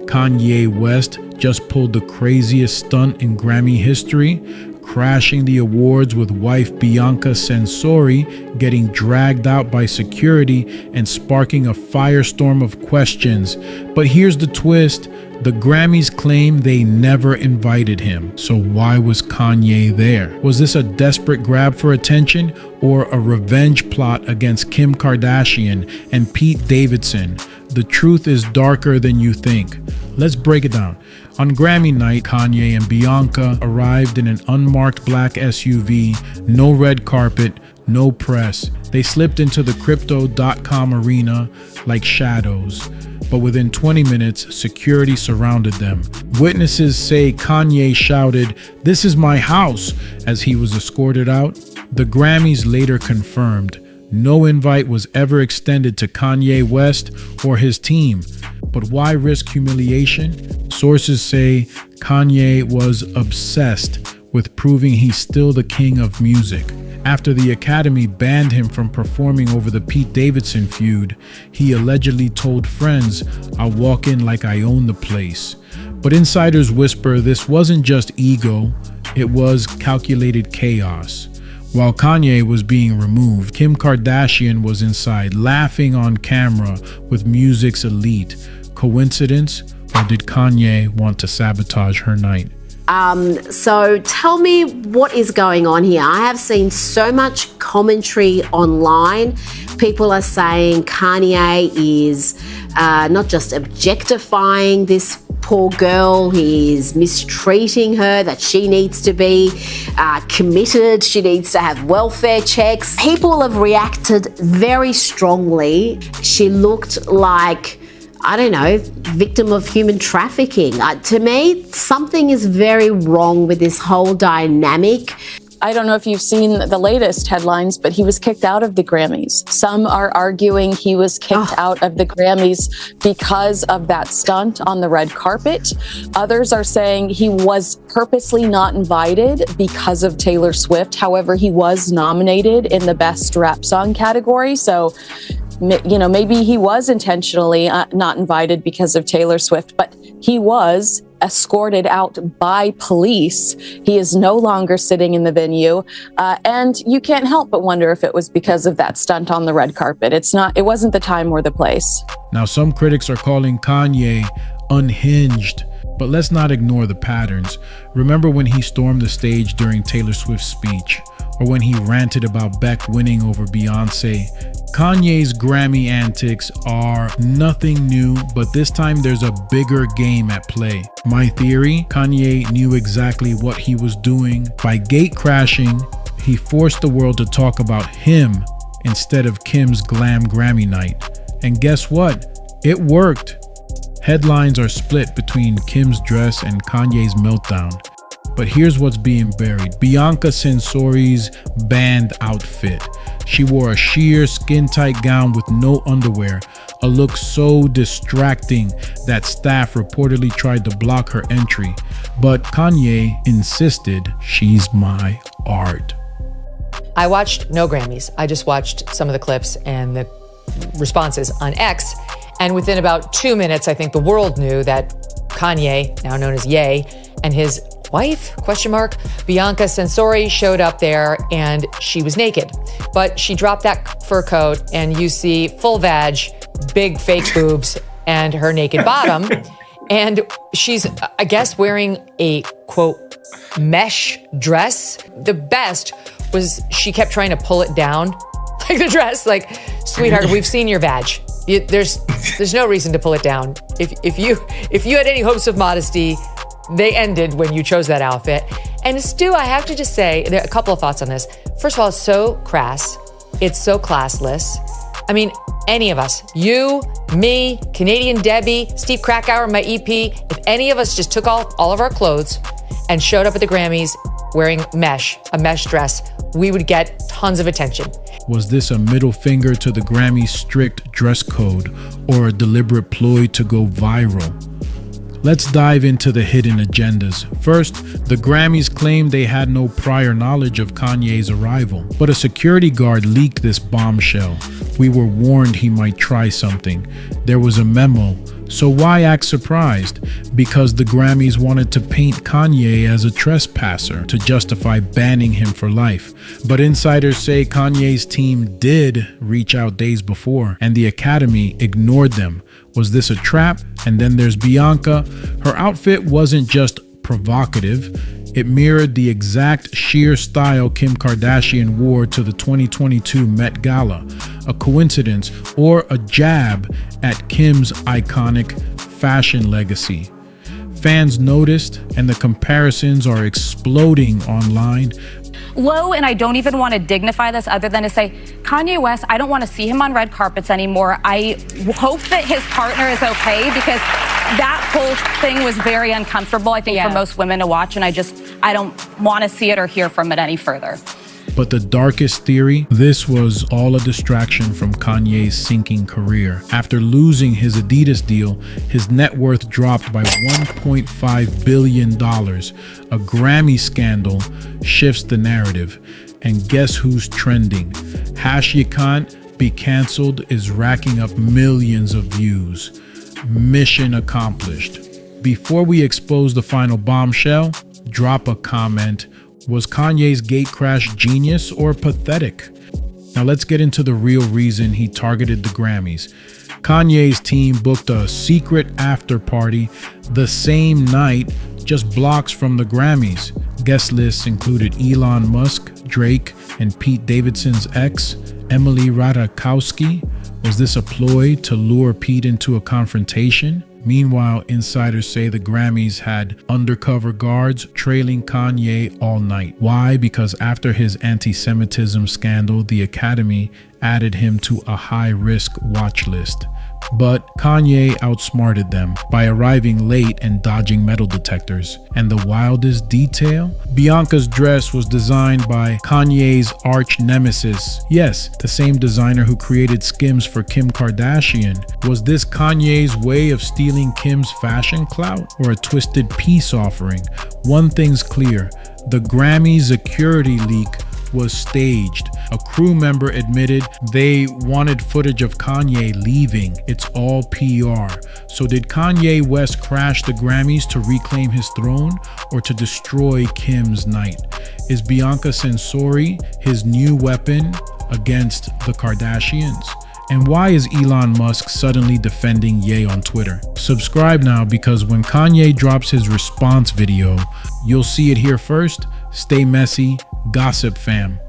Kanye West just pulled the craziest stunt in Grammy history, crashing the awards with wife Bianca Censori getting dragged out by security and sparking a firestorm of questions. But here's the twist. The Grammys claim they never invited him. So why was Kanye there? Was this a desperate grab for attention or a revenge plot against Kim Kardashian and Pete Davidson? The truth is darker than you think. Let's break it down. On Grammy night, Kanye and Bianca arrived in an unmarked black SUV, no red carpet, no press. They slipped into the crypto.com arena like shadows. But within 20 minutes, security surrounded them. Witnesses say Kanye shouted, "This is my house," as he was escorted out. The Grammys later confirmed no invite was ever extended to Kanye West or his team. But why risk humiliation? Sources say Kanye was obsessed with proving he's still the king of music. After the Academy banned him from performing over the Pete Davidson feud, he allegedly told friends, "I'll walk in like I own the place." But insiders whisper this wasn't just ego, it was calculated chaos. While Kanye was being removed, Kim Kardashian was inside, laughing on camera with music's elite. Coincidence, or did Kanye want to sabotage her night? So tell me what is going on here. I have seen so much commentary online. People are saying Kanye is not just objectifying this poor girl, he's mistreating her, that she needs to be committed, she needs to have welfare checks. People have reacted very strongly. She looked like, I don't know, victim of human trafficking. To me, something is very wrong with this whole dynamic. I don't know if you've seen the latest headlines, but he was kicked out of the Grammys. Some are arguing he was kicked out of the Grammys because of that stunt on the red carpet. Others are saying he was purposely not invited because of Taylor Swift. However, he was nominated in the Best Rap Song category. So, you know, maybe he was intentionally not invited because of Taylor Swift, but he was escorted out by police. He is no longer sitting in the venue. And you can't help but wonder if it was because of that stunt on the red carpet. It wasn't the time or the place. Now, some critics are calling Kanye unhinged, but let's not ignore the patterns. Remember when he stormed the stage during Taylor Swift's speech, or when he ranted about Beck winning over Beyonce? Kanye's Grammy antics are nothing new, but this time there's a bigger game at play. My theory, Kanye knew exactly what he was doing. By gate crashing, he forced the world to talk about him instead of Kim's glam Grammy night. And guess what? It worked. Headlines are split between Kim's dress and Kanye's meltdown. But here's what's being buried. Bianca Censori's band outfit. She wore a sheer skin-tight gown with no underwear, a look so distracting that staff reportedly tried to block her entry. But Kanye insisted, "She's my art." I watched no Grammys. I just watched some of the clips and the responses on X. And within about 2 minutes, I think the world knew that Kanye, now known as Ye, and his wife, Bianca Censori showed up there and she was naked. But she dropped that fur coat and you see full vag, big fake boobs, and her naked bottom. And she's, I guess, wearing a, quote, mesh dress. The best was she kept trying to pull it down, like the dress, like, sweetheart, we've seen your vag. There's no reason to pull it down. If you had any hopes of modesty, they ended when you chose that outfit. And Stu, I have to just say, there are a couple of thoughts on this. First of all, it's so crass. It's so classless. I mean, any of us, you, me, Canadian Debbie, Steve Krakauer, my EP, if any of us just took all of our clothes and showed up at the Grammys wearing a mesh dress, we would get tons of attention. Was this a middle finger to the Grammy's strict dress code or a deliberate ploy to go viral? Let's dive into the hidden agendas. First, the Grammys claimed they had no prior knowledge of Kanye's arrival, but a security guard leaked this bombshell. "We were warned he might try something. There was a memo. So why act surprised? Because the Grammys wanted to paint Kanye as a trespasser to justify banning him for life. But insiders say Kanye's team did reach out days before, and the Academy ignored them. Was this a trap? And then there's Bianca. Her outfit wasn't just provocative. It mirrored the exact sheer style Kim Kardashian wore to the 2022 Met Gala. A coincidence or a jab at Kim's iconic fashion legacy? Fans noticed, and the comparisons are exploding online. Low, and I don't even want to dignify this other than to say, Kanye West, I don't want to see him on red carpets anymore. I hope that his partner is okay, because that whole thing was very uncomfortable, I think, for most women to watch, and I don't want to see it or hear from it any further. But the darkest theory, this was all a distraction from Kanye's sinking career. After losing his Adidas deal, his net worth dropped by $1.5 billion. A Grammy scandal shifts the narrative. And guess who's trending? You Can't Be Cancelled is racking up millions of views. Mission accomplished. Before we expose the final bombshell, drop a comment. Was Kanye's gatecrash genius or pathetic? Now let's get into the real reason he targeted the Grammys. Kanye's team booked a secret after party the same night, just blocks from the Grammys. Guest lists included Elon Musk, Drake, and Pete Davidson's ex, Emily Ratajkowski. Was this a ploy to lure Pete into a confrontation? Meanwhile, insiders say the Grammys had undercover guards trailing Kanye all night. Why? Because after his anti-Semitism scandal, the Academy added him to a high-risk watch list. But Kanye outsmarted them by arriving late and dodging metal detectors. And the wildest detail? Bianca's dress was designed by Kanye's arch nemesis. Yes, the same designer who created Skims for Kim Kardashian. Was this Kanye's way of stealing Kim's fashion clout, or a twisted peace offering? One thing's clear, the Grammy security leak was staged. A crew member admitted they wanted footage of Kanye leaving. It's all PR. So did Kanye West crash the Grammys to reclaim his throne, or to destroy Kim's night? Is Bianca Censori his new weapon against the Kardashians? And why is Elon Musk suddenly defending Ye on Twitter? Subscribe now, because when Kanye drops his response video, you'll see it here first. Stay messy, Gossip Fam.